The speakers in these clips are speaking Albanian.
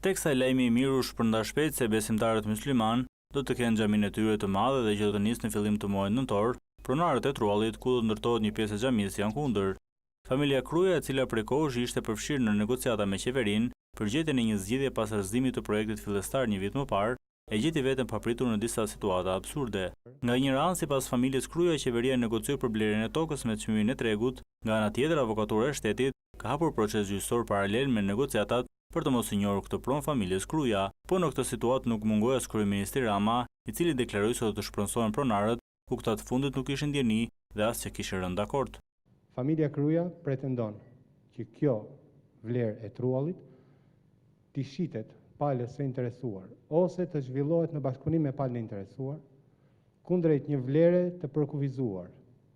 Teksa lajmi i mirë u shpërnda shpejt se besimtarët musliman do të kenë xhaminë e tyre të madhe dhe që do të nisë në fillim të muajit nëntor, pronarët e Truallit ku do të ndërtohet një pjesë e xhamisë janë kundër. Familja Kruja, e cila prej kohësh ishte përfshirë në negociata me qeverinë për gjetjen e një zgjidhje pas arsimit të projektit fillestar një vit më parë, e gjeti veten papritur në disa situata absurde. Nga një anë, sipas familjes Kruja, qeveria negocioi për blerjen e tokës me çmimin e tregut, nga ana tjetër avokatura e shtetit ka hapur proces gjyqësor paralel me negociatat për të mos i njohur këtë pronë familjes Kruja, po në këtë situatë nuk mungoi as kryeministri Rama, i cili deklaroi se do të shpronsohen pronarët, ku këta të fundit nuk ishin ndjeni dhe as që kishin rënë dakord. Familja Kruja pretendon që kjo vlerë e Truallit t'i shitet palës së interesuar ose të zhvillohet në bashkëpunim me palën e interesuar kundrejt një vlere të përkufizuar,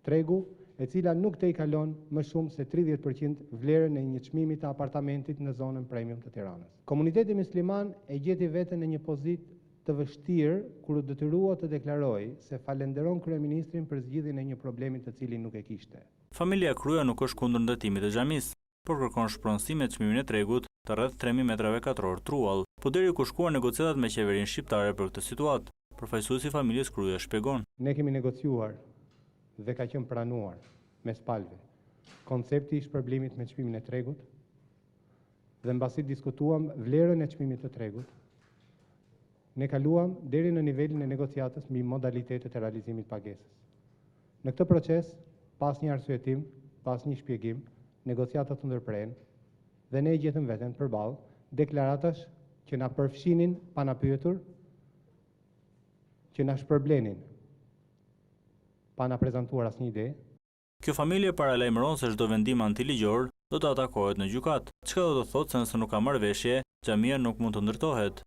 tregu, e cila nuk të i kalon më shumë se 30% vlerën e një çmimi të apartamentit në zonën premium të Tiranës. Komuniteti musliman e gjeti veten në një pozitë të vështirë kur u detyrua të deklarojë se falenderon kryeministrin për zgjidhjen e një problemi të cilin nuk e kishte. Familja Kruja nuk është kundër ndërtimit të xhamisë, por kërkon shpronësim me çmimin e tregut të rreth 3000 metrave katror Truall, po deri ku shkuan negociatat me qeverinë shqiptare për këtë situatë. Përfaqësuesi i familjes Kruja shpjegon. Ne kemi negociuar dhe ka qenë pranuar mes palëve koncepti i shpërblimit me çmimin e tregut dhe mbasi diskutuam vlerën e çmimit të tregut, ne kaluam deri në nivelin e negociatës mbi modalitetet e realizimit pagesës. Në këtë proces, pas një arsyetim, pas një shpjegim, negociatat u ndërprerën dhe ne gjetëm veten përballë deklaratash që na përfshinin pa na pyetur, që na shpërblenin pa na prezantuar asnjë ide. Kjo familje paralajmëron se çdo vendim antiligjor do të atakohet në gjykat, çka do të thotë se nëse nuk ka marrëveshje, xhamia nuk mund të ndërtohet.